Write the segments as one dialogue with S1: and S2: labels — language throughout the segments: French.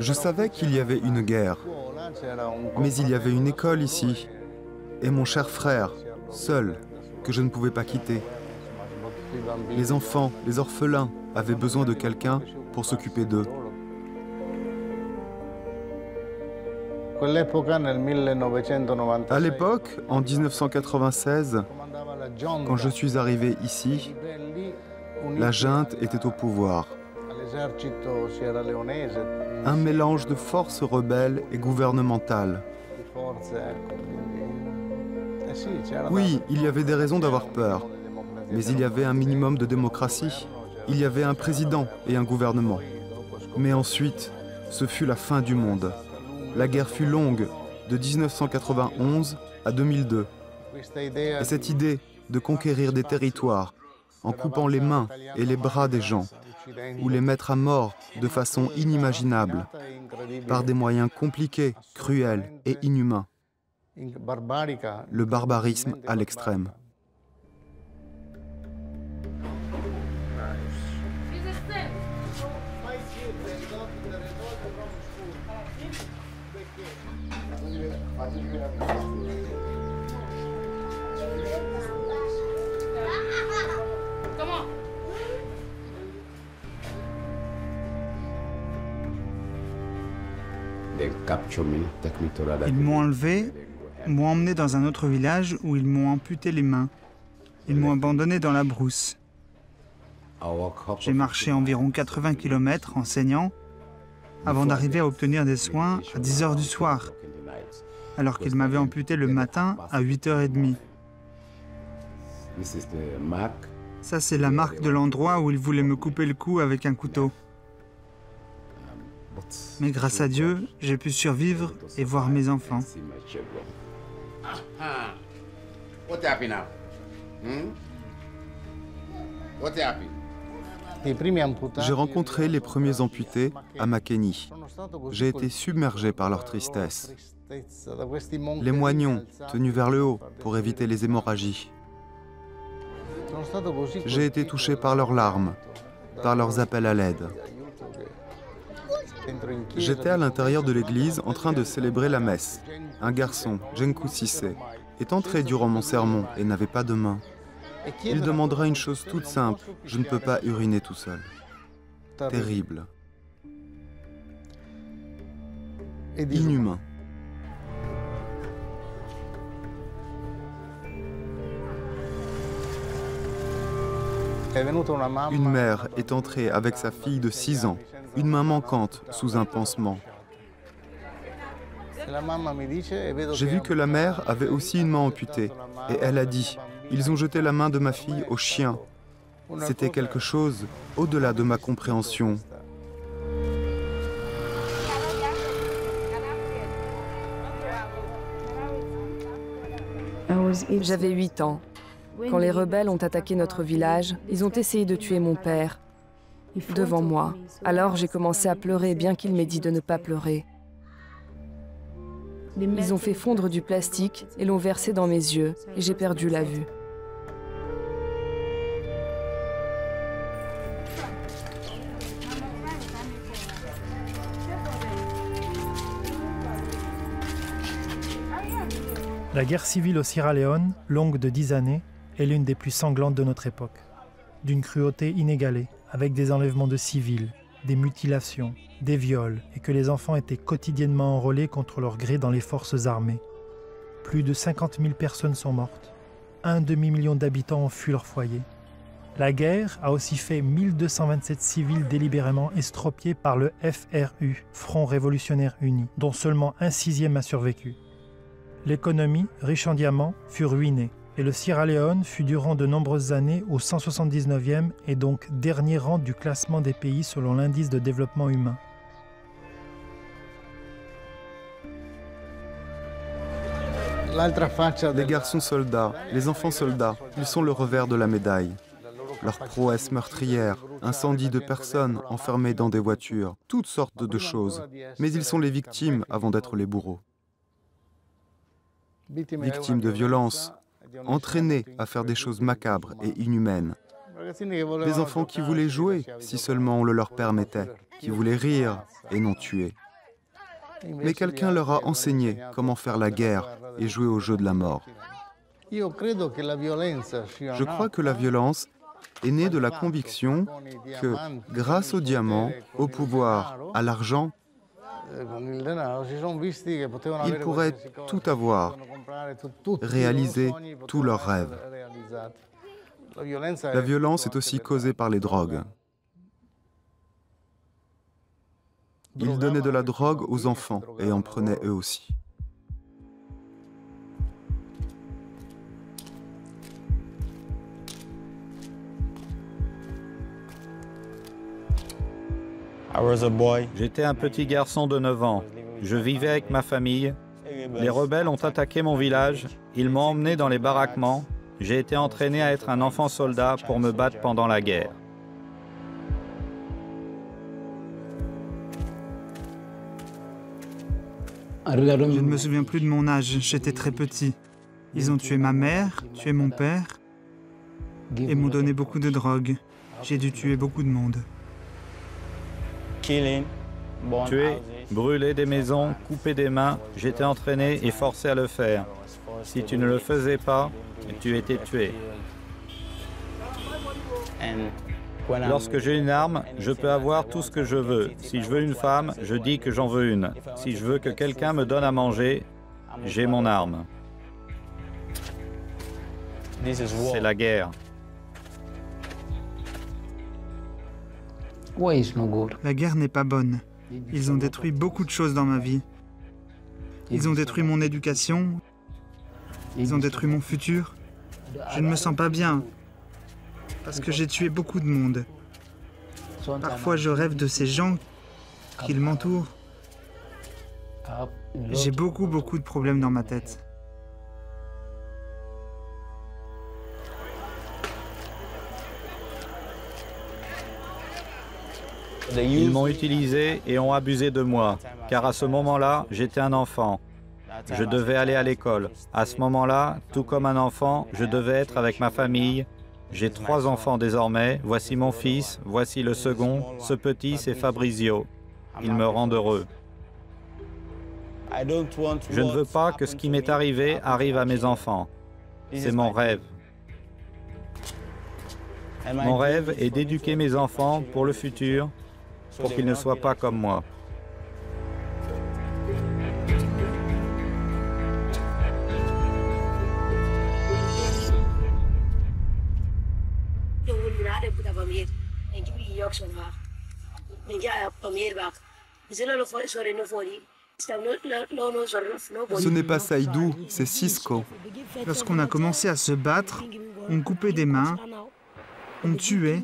S1: Je savais qu'il y avait une guerre, mais il y avait une école ici, et mon cher frère, seul, que je ne pouvais pas quitter. Les enfants, les orphelins, avaient besoin de quelqu'un pour s'occuper d'eux. À l'époque, en 1996, quand je suis arrivé ici, la junte était au pouvoir. Un mélange de forces rebelles et gouvernementales. Oui, il y avait des raisons d'avoir peur, mais il y avait un minimum de démocratie. Il y avait un président et un gouvernement. Mais ensuite, ce fut la fin du monde. La guerre fut longue, de 1991 à 2002. Et cette idée de conquérir des territoires en coupant les mains et les bras des gens, ou les mettre à mort de façon inimaginable, par des moyens compliqués, cruels et inhumains. Le barbarisme à l'extrême.
S2: Ils m'ont enlevé, m'ont emmené dans un autre village où ils m'ont amputé les mains. Ils m'ont abandonné dans la brousse. J'ai marché environ 80 km en saignant avant d'arriver à obtenir des soins à 10 h du soir, alors qu'ils m'avaient amputé le matin à 8 h 30. Ça, c'est la marque de l'endroit où ils voulaient me couper le cou avec un couteau. Mais grâce à Dieu, j'ai pu survivre et voir mes enfants.
S1: J'ai rencontré les premiers amputés à Makeni. J'ai été submergé par leur tristesse. Les moignons tenus vers le haut pour éviter les hémorragies. J'ai été touché par leurs larmes, par leurs appels à l'aide. J'étais à l'intérieur de l'église en train de célébrer la messe. Un garçon, Jenku Sissé, est entré durant mon sermon et n'avait pas de main. Il demandera une chose toute simple, je ne peux pas uriner tout seul. Terrible. Inhumain. Une mère est entrée avec sa fille de 6 ans, une main manquante sous un pansement. J'ai vu que la mère avait aussi une main amputée et elle a dit « Ils ont jeté la main de ma fille au chien ». C'était quelque chose au-delà de ma compréhension.
S3: J'avais 8 ans. Quand les rebelles ont attaqué notre village, ils ont essayé de tuer mon père, devant moi. Alors j'ai commencé à pleurer, bien qu'il m'ait dit de ne pas pleurer. Ils ont fait fondre du plastique et l'ont versé dans mes yeux, et j'ai perdu la vue.
S4: La guerre civile au Sierra Leone, longue de 10 années, est l'une des plus sanglantes de notre époque. D'une cruauté inégalée, avec des enlèvements de civils, des mutilations, des viols, et que les enfants étaient quotidiennement enrôlés contre leur gré dans les forces armées. Plus de 50 000 personnes sont mortes. Un demi-million d'habitants ont fui leur foyer. La guerre a aussi fait 1227 civils délibérément estropiés par le FRU, Front Révolutionnaire Uni, dont seulement 1/6 a survécu. L'économie, riche en diamants, fut ruinée, et le Sierra Leone fut durant de nombreuses années au 179e et donc dernier rang du classement des pays selon l'indice de développement humain.
S1: Les garçons soldats, les enfants soldats, ils sont le revers de la médaille. Leurs prouesses meurtrières, incendies de personnes enfermées dans des voitures, toutes sortes de choses. Mais ils sont les victimes avant d'être les bourreaux. Victimes de violences, entraînés à faire des choses macabres et inhumaines. Des enfants qui voulaient jouer, si seulement on le leur permettait. qui voulaient rire et non tuer. Mais quelqu'un leur a enseigné comment faire la guerre et jouer au jeu de la mort. Je crois que la violence est née de la conviction que, grâce au diamant, au pouvoir, à l'argent, ils pourraient tout avoir, réaliser tous leurs rêves. La violence est aussi causée par les drogues. Ils donnaient de la drogue aux enfants et en prenaient eux aussi.
S5: J'étais un petit garçon de 9 ans. Je vivais avec ma famille. Les rebelles ont attaqué mon village. Ils m'ont emmené dans les baraquements. J'ai été entraîné à être un enfant soldat pour me battre pendant la guerre.
S2: Je ne me souviens plus de mon âge, j'étais très petit. Ils ont tué ma mère, tué mon père et m'ont donné beaucoup de drogue. J'ai dû tuer beaucoup de monde.
S5: Tuer, brûler des maisons, couper des mains, j'étais entraîné et forcé à le faire. Si tu ne le faisais pas, tu étais tué. Lorsque j'ai une arme, je peux avoir tout ce que je veux. Si je veux une femme, je dis que j'en veux une. Si je veux que quelqu'un me donne à manger, j'ai mon arme. C'est la guerre.
S2: La guerre n'est pas bonne. Ils ont détruit beaucoup de choses dans ma vie. Ils ont détruit mon éducation. Ils ont détruit mon futur. Je ne me sens pas bien. Parce que j'ai tué beaucoup de monde. Parfois, je rêve de ces gens qui m'entourent. J'ai beaucoup de problèmes dans ma tête.
S5: Ils m'ont utilisé et ont abusé de moi, car à ce moment-là, j'étais un enfant. Je devais aller à l'école. À ce moment-là, tout comme un enfant, je devais être avec ma famille. J'ai 3 enfants désormais. Voici mon fils, voici le second. Ce petit, c'est Fabrizio. Il me rend heureux. Je ne veux pas que ce qui m'est arrivé arrive à mes enfants. C'est mon rêve. Mon rêve est d'éduquer mes enfants pour le futur, pour qu'ils ne soient pas comme moi.
S1: Ce n'est pas Saïdou, c'est Cisco.
S2: Lorsqu'on a commencé à se battre, on coupait des mains, on tuait,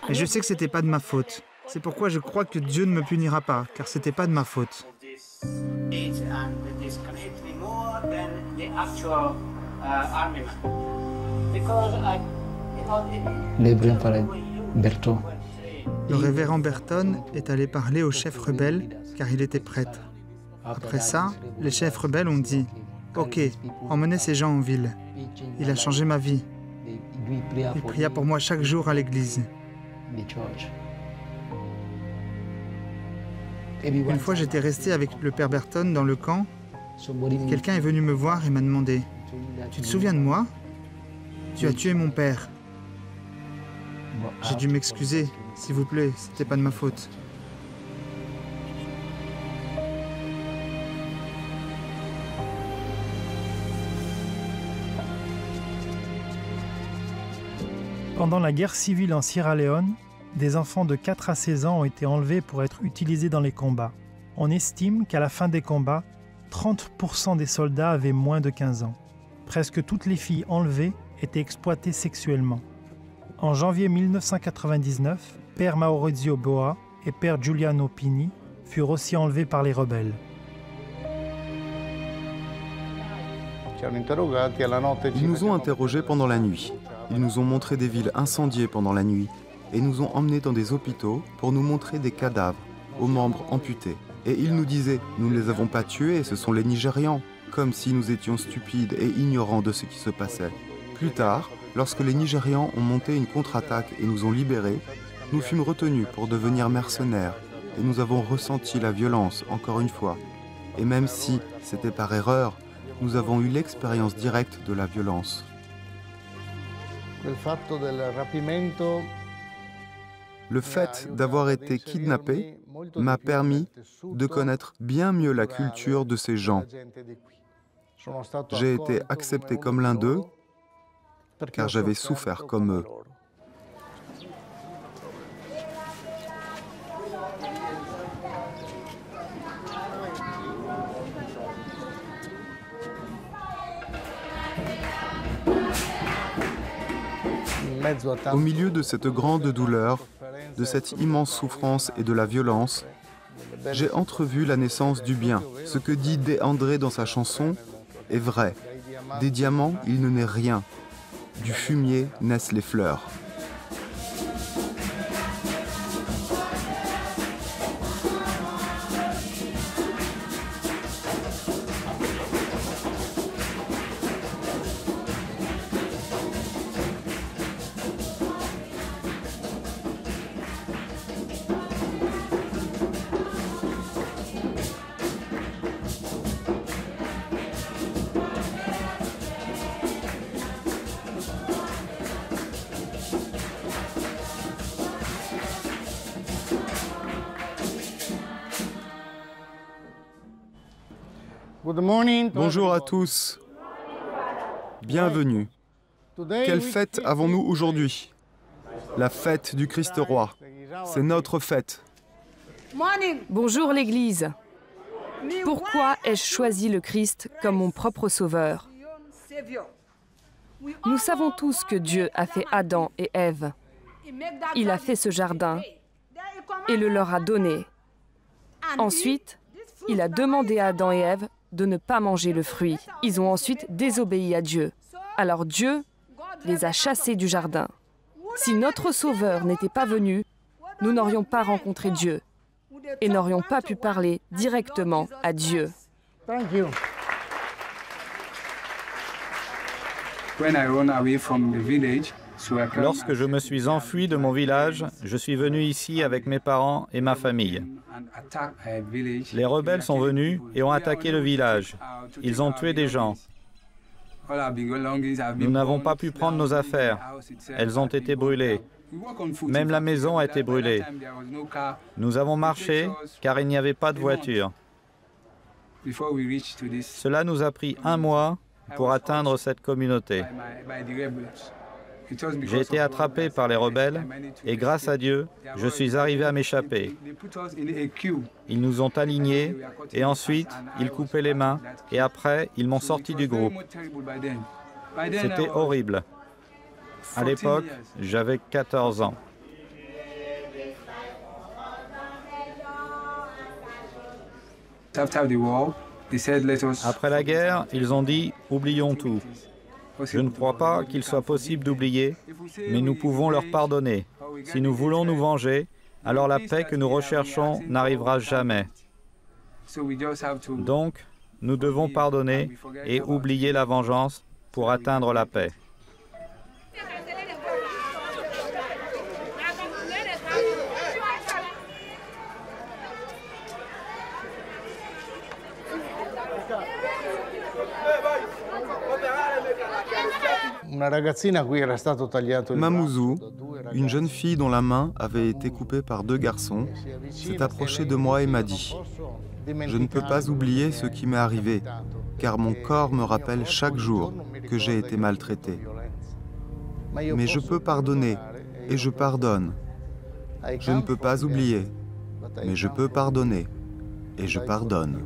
S2: et je sais que c'était pas de ma faute. C'est pourquoi je crois que Dieu ne me punira pas, car c'était pas de ma faute. Le révérend Berton est allé parler au chef rebelle, car il était prêtre. Après ça, les chefs rebelles ont dit « Ok, emmenez ces gens en ville. Il a changé ma vie. » Il pria pour moi chaque jour à l'église. Une fois, j'étais resté avec le père Berton dans le camp. Quelqu'un est venu me voir et m'a demandé « Tu te souviens de moi? Tu as tué mon père. » J'ai dû m'excuser. S'il vous plaît, c'était pas de ma faute.
S4: Pendant la guerre civile en Sierra Leone, des enfants de 4 à 16 ans ont été enlevés pour être utilisés dans les combats. On estime qu'à la fin des combats, 30% des soldats avaient moins de 15 ans. Presque toutes les filles enlevées étaient exploitées sexuellement. En janvier 1999, Père Maurizio Boa et Père Giuliano Pini furent aussi enlevés par les rebelles.
S1: Ils nous ont interrogés pendant la nuit. Ils nous ont montré des villes incendiées pendant la nuit et nous ont emmenés dans des hôpitaux pour nous montrer des cadavres aux membres amputés. Et ils nous disaient « Nous ne les avons pas tués, ce sont les Nigérians », comme si nous étions stupides et ignorants de ce qui se passait. Plus tard, lorsque les Nigérians ont monté une contre-attaque et nous ont libérés, Nous fûmes retenus pour devenir mercenaires et nous avons ressenti la violence encore une fois. Et même si c'était par erreur, nous avons eu l'expérience directe de la violence. Le fait d'avoir été kidnappé m'a permis de connaître bien mieux la culture de ces gens. J'ai été accepté comme l'un d'eux, car j'avais souffert comme eux. Au milieu de cette grande douleur, de cette immense souffrance et de la violence, j'ai entrevu la naissance du bien. Ce que dit De André dans sa chanson est vrai. Des diamants, il ne naît rien. Du fumier naissent les fleurs. Bonjour à tous. Bienvenue. Quelle fête avons-nous aujourd'hui? La fête du Christ roi. C'est notre fête.
S3: Bonjour l'Église. Pourquoi ai-je choisi le Christ comme mon propre sauveur? Nous savons tous que Dieu a fait Adam et Ève. Il a fait ce jardin et le leur a donné. Ensuite, il a demandé à Adam et Ève de ne pas manger le fruit. Ils ont ensuite désobéi à Dieu. Alors Dieu les a chassés du jardin. Si notre Sauveur n'était pas venu, nous n'aurions pas rencontré Dieu et n'aurions pas pu parler directement à Dieu.
S5: Lorsque je me suis enfui de mon village, je suis venu ici avec mes parents et ma famille. Les rebelles sont venus et ont attaqué le village. Ils ont tué des gens. Nous n'avons pas pu prendre nos affaires. Elles ont été brûlées. Même la maison a été brûlée. Nous avons marché car il n'y avait pas de voiture. Cela nous a pris 1 mois pour atteindre cette communauté. J'ai été attrapé par les rebelles et grâce à Dieu, je suis arrivé à m'échapper. Ils nous ont alignés et ensuite, ils coupaient les mains et après, ils m'ont sorti du groupe. C'était horrible. À l'époque, j'avais 14 ans. Après la guerre, ils ont dit « oublions tout ». Je ne crois pas qu'il soit possible d'oublier, mais nous pouvons leur pardonner. Si nous voulons nous venger, alors la paix que nous recherchons n'arrivera jamais. Donc, nous devons pardonner et oublier la vengeance pour atteindre la paix.
S1: Mamoudzou, une jeune fille dont la main avait été coupée par 2 garçons, s'est approchée de moi et m'a dit « Je ne peux pas oublier ce qui m'est arrivé, car mon corps me rappelle chaque jour que j'ai été maltraité. Mais je peux pardonner et je pardonne. Je ne peux pas oublier, mais je peux pardonner et je pardonne. »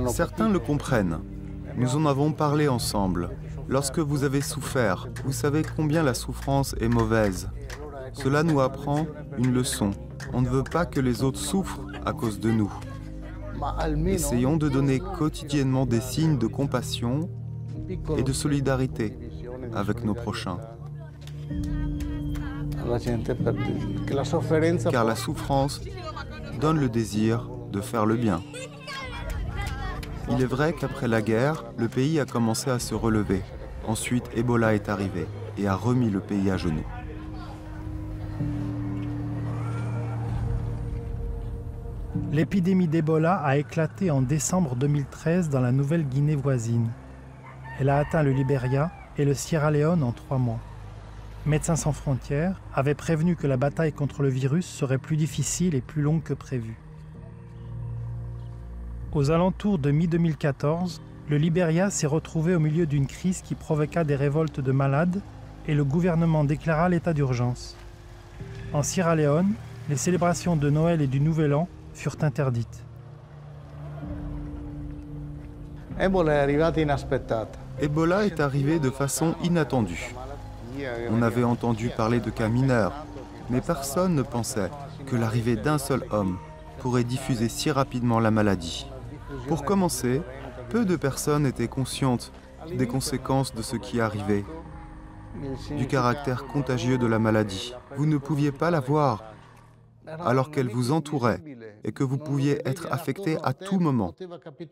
S1: Certains le comprennent. Nous en avons parlé ensemble. Lorsque vous avez souffert, vous savez combien la souffrance est mauvaise. Cela nous apprend une leçon. On ne veut pas que les autres souffrent à cause de nous. Essayons de donner quotidiennement des signes de compassion et de solidarité avec nos prochains. car la souffrance donne le désir de faire le bien. Il est vrai qu'après la guerre, le pays a commencé à se relever. Ensuite, Ebola est arrivé et a remis le pays à genoux.
S4: L'épidémie d'Ebola a éclaté en décembre 2013 dans la Nouvelle-Guinée voisine. Elle a atteint le Libéria et le Sierra Leone en 3 mois. Médecins sans frontières avait prévenu que la bataille contre le virus serait plus difficile et plus longue que prévu. Aux alentours de mi-2014, le Libéria s'est retrouvé au milieu d'une crise qui provoqua des révoltes de malades et le gouvernement déclara l'état d'urgence. En Sierra Leone, les célébrations de Noël et du Nouvel An furent interdites.
S1: Ebola est arrivé de façon inattendue. On avait entendu parler de cas mineurs, mais personne ne pensait que l'arrivée d'un seul homme pourrait diffuser si rapidement la maladie. Pour commencer, peu de personnes étaient conscientes des conséquences de ce qui arrivait, du caractère contagieux de la maladie. Vous ne pouviez pas la voir alors qu'elle vous entourait et que vous pouviez être affecté à tout moment.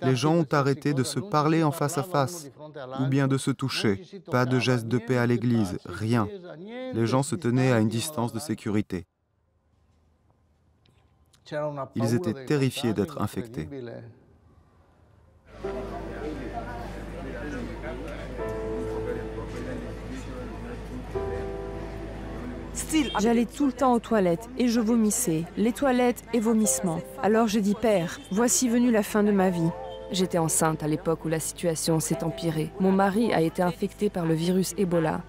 S1: Les gens ont arrêté de se parler en face à face ou bien de se toucher. Pas de geste de paix à l'église, rien. Les gens se tenaient à une distance de sécurité. Ils étaient terrifiés d'être infectés.
S3: J'allais tout le temps aux toilettes et je vomissais, les toilettes et vomissements. Alors j'ai dit, Père, voici venue la fin de ma vie. J'étais enceinte à l'époque où la situation s'est empirée. Mon mari a été infecté par le virus Ebola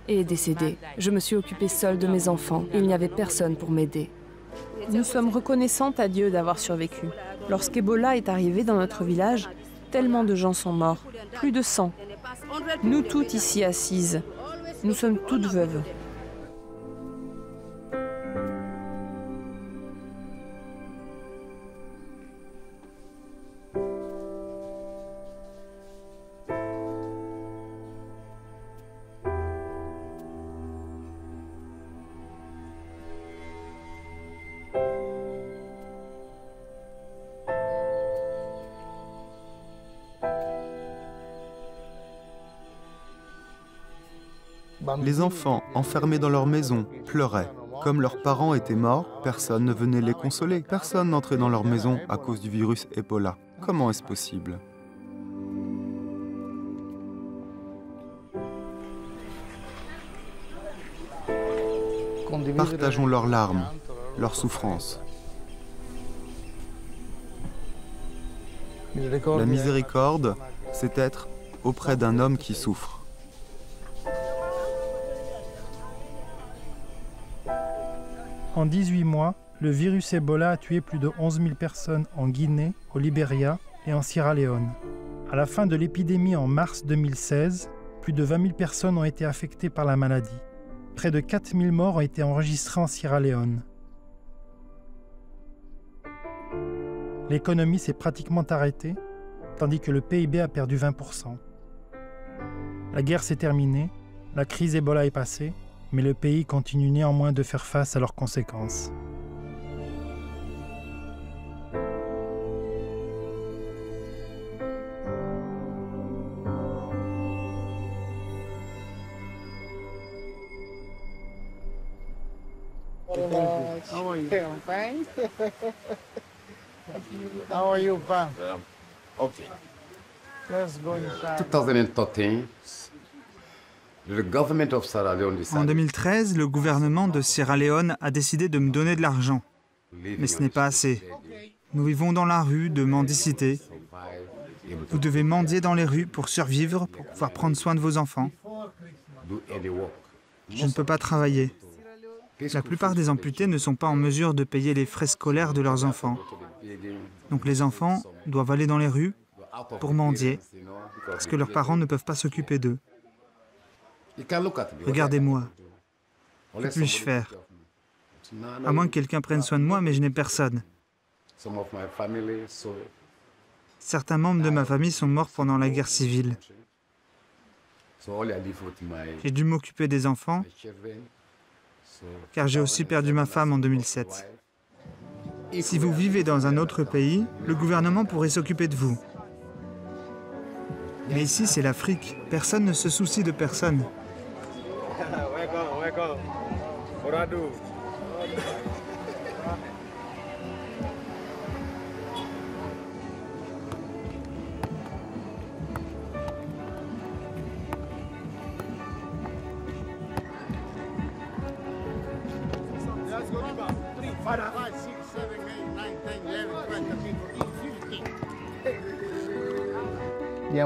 S3: et est décédé. Je me suis occupée seule de mes enfants et il n'y avait personne pour m'aider. Nous sommes reconnaissantes à Dieu d'avoir survécu. Lorsqu'Ebola est arrivé dans notre village, tellement de gens sont morts, plus de 100. Nous toutes ici assises, nous sommes toutes veuves.
S1: Les enfants, enfermés dans leur maison, pleuraient. Comme leurs parents étaient morts, personne ne venait les consoler. Personne n'entrait dans leur maison à cause du virus Ebola. Comment est-ce possible? Partageons leurs larmes, leurs souffrances. La miséricorde, c'est être auprès d'un homme qui souffre.
S4: En 18 mois, le virus Ebola a tué plus de 11 000 personnes en Guinée, au Libéria et en Sierra Leone. À la fin de l'épidémie en mars 2016, plus de 20 000 personnes ont été affectées par la maladie. Près de 4 000 morts ont été enregistrés en Sierra Leone. L'économie s'est pratiquement arrêtée, tandis que le PIB a perdu 20%. La guerre s'est terminée, la crise Ebola est passée, mais le pays continue néanmoins de faire face à leurs conséquences.
S6: How are you, Pa?
S7: Okay.
S6: Let's go inside.
S7: 2013,
S2: En 2013, le gouvernement de Sierra Leone a décidé de me donner de l'argent. Mais ce n'est pas assez. Nous vivons dans la rue de mendicité. Vous devez mendier dans les rues pour survivre, pour pouvoir prendre soin de vos enfants. Je ne peux pas travailler. La plupart des amputés ne sont pas en mesure de payer les frais scolaires de leurs enfants. Donc les enfants doivent aller dans les rues pour mendier, parce que leurs parents ne peuvent pas s'occuper d'eux. Regardez-moi. Que puis-je faire? À moins que quelqu'un prenne soin de moi, mais je n'ai personne. Certains membres de ma famille sont morts pendant la guerre civile. J'ai dû m'occuper des enfants car j'ai aussi perdu ma femme en 2007. Si vous vivez dans un autre pays, le gouvernement pourrait s'occuper de vous. Mais ici, c'est l'Afrique. Personne ne se soucie de personne.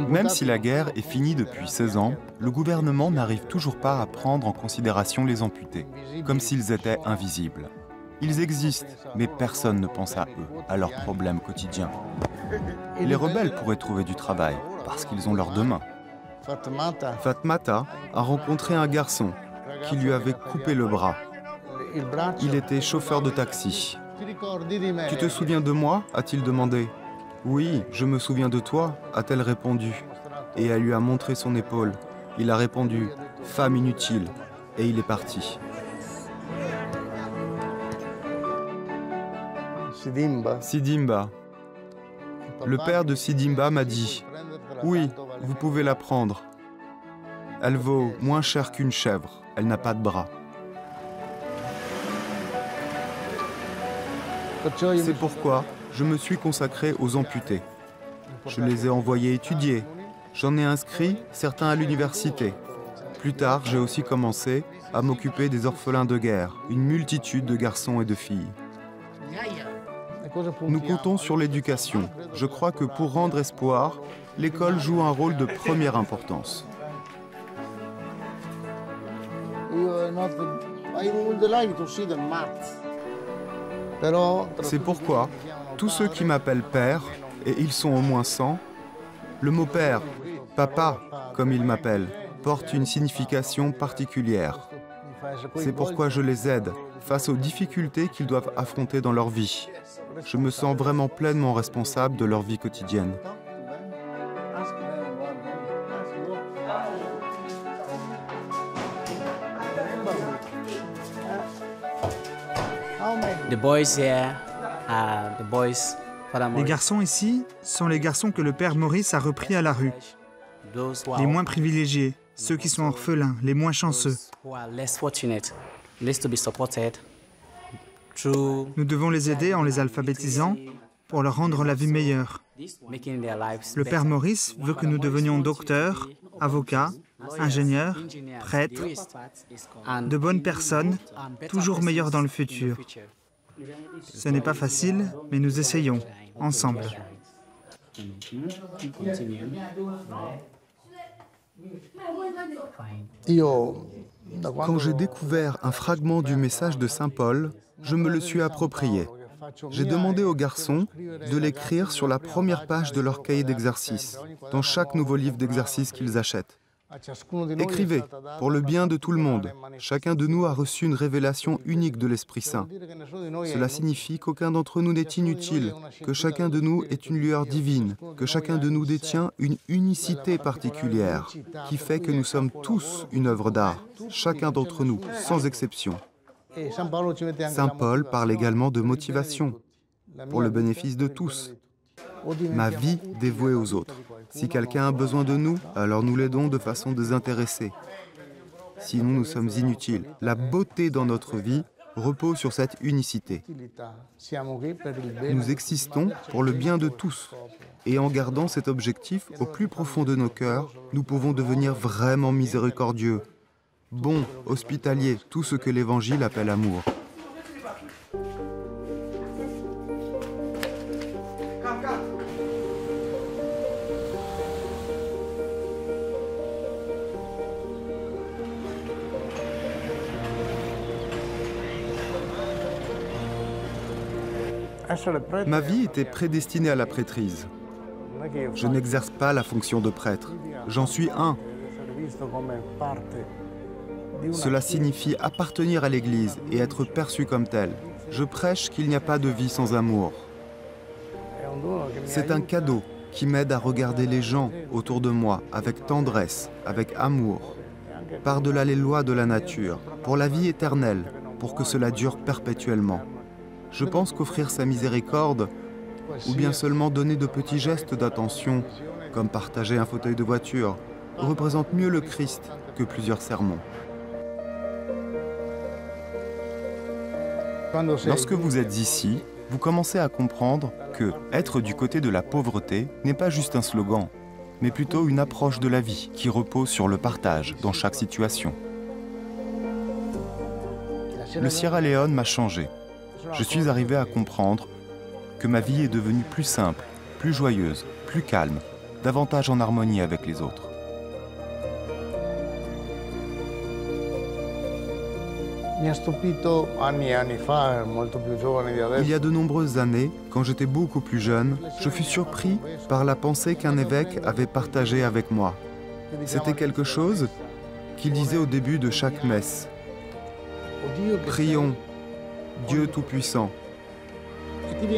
S1: Même si la guerre est finie depuis 16 ans, le gouvernement n'arrive toujours pas à prendre en considération les amputés, comme s'ils étaient invisibles. Ils existent, mais personne ne pense à eux, à leurs problèmes quotidiens. Les rebelles pourraient trouver du travail, parce qu'ils ont leurs deux mains. Fatmata a rencontré un garçon qui lui avait coupé le bras. Il était chauffeur de taxi. « Tu te souviens de moi ?» a-t-il demandé. « Oui, je me souviens de toi » a-t-elle répondu. Et elle lui a montré son épaule. Il a répondu « Femme inutile » et il est parti. Sidimba. Le père de Sidimba m'a dit « Oui, vous pouvez la prendre. Elle vaut moins cher qu'une chèvre, elle n'a pas de bras. » C'est pourquoi je me suis consacré aux amputés. Je les ai envoyés étudier. J'en ai inscrit certains à l'université. Plus tard, j'ai aussi commencé à m'occuper des orphelins de guerre, une multitude de garçons et de filles. Nous comptons sur l'éducation. Je crois que pour rendre espoir, l'école joue un rôle de première importance. C'est pourquoi tous ceux qui m'appellent père, et ils sont au moins 100, le mot père, papa, comme ils m'appellent, porte une signification particulière. C'est pourquoi je les aide face aux difficultés qu'ils doivent affronter dans leur vie. Je me sens vraiment pleinement responsable de leur vie quotidienne.
S2: Les garçons ici sont les garçons que le père Maurice a repris à la rue. Les moins privilégiés, ceux qui sont orphelins, les moins chanceux. Nous devons les aider en les alphabétisant pour leur rendre la vie meilleure. Le père Maurice veut que nous devenions docteurs, avocats, ingénieurs, prêtres, de bonnes personnes, toujours meilleures dans le futur. Ce n'est pas facile, mais nous essayons, ensemble.
S1: Quand j'ai découvert un fragment du message de Saint Paul, je me le suis approprié. J'ai demandé aux garçons de l'écrire sur la première page de leur cahier d'exercice, dans chaque nouveau livre d'exercice qu'ils achètent. Écrivez, pour le bien de tout le monde. Chacun de nous a reçu une révélation unique de l'Esprit Saint. Cela signifie qu'aucun d'entre nous n'est inutile, que chacun de nous est une lueur divine, que chacun de nous détient une unicité particulière, qui fait que nous sommes tous une œuvre d'art, chacun d'entre nous, sans exception. Saint Paul parle également de motivation, pour le bénéfice de tous. Ma vie dévouée aux autres. Si quelqu'un a besoin de nous, alors nous l'aidons de façon désintéressée. Sinon, nous sommes inutiles. La beauté dans notre vie repose sur cette unicité. Nous existons pour le bien de tous. Et en gardant cet objectif au plus profond de nos cœurs, nous pouvons devenir vraiment miséricordieux, bons, hospitaliers, tout ce que l'Évangile appelle amour. Ma vie était prédestinée à la prêtrise. Je n'exerce pas la fonction de prêtre. J'en suis un. Cela signifie appartenir à l'Église et être perçu comme tel. Je prêche qu'il n'y a pas de vie sans amour. C'est un cadeau qui m'aide à regarder les gens autour de moi avec tendresse, avec amour. par-delà les lois de la nature, pour la vie éternelle, pour que cela dure perpétuellement. Je pense qu'offrir sa miséricorde, ou bien seulement donner de petits gestes d'attention, comme partager un fauteuil de voiture, représente mieux le Christ que plusieurs sermons. Lorsque vous êtes ici, vous commencez à comprendre que être du côté de la pauvreté n'est pas juste un slogan, mais plutôt une approche de la vie qui repose sur le partage dans chaque situation. Le Sierra Leone m'a changé. Je suis arrivé à comprendre que ma vie est devenue plus simple, plus joyeuse, plus calme, davantage en harmonie avec les autres. Il y a de nombreuses années, quand j'étais beaucoup plus jeune, je fus surpris par la pensée qu'un évêque avait partagée avec moi. C'était quelque chose qu'il disait au début de chaque messe. Prions, Dieu Tout-Puissant.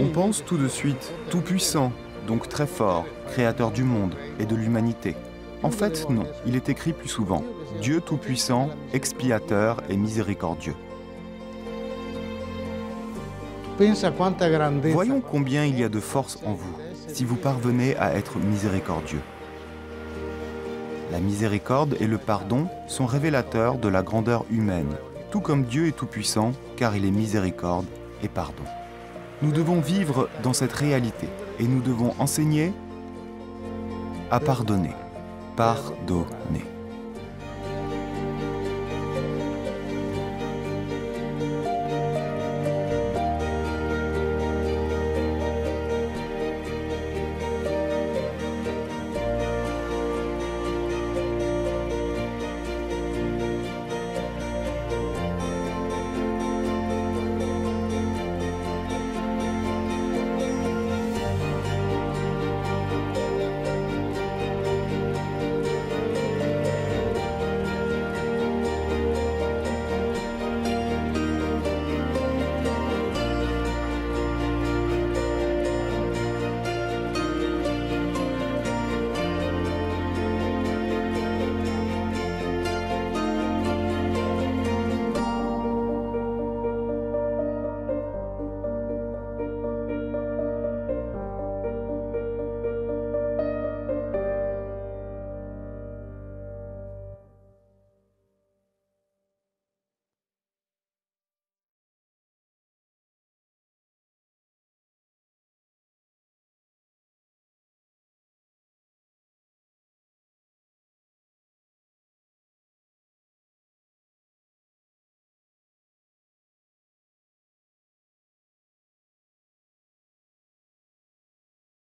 S1: On pense tout de suite, Tout-Puissant, donc très fort, créateur du monde et de l'humanité. En fait, non, il est écrit plus souvent, Dieu Tout-Puissant, expiateur et miséricordieux. Voyons combien il y a de force en vous, si vous parvenez à être miséricordieux. La miséricorde et le pardon sont révélateurs de la grandeur humaine, tout comme Dieu est tout-puissant, car il est miséricorde et pardon. Nous devons vivre dans cette réalité et nous devons enseigner à pardonner. Pardonner.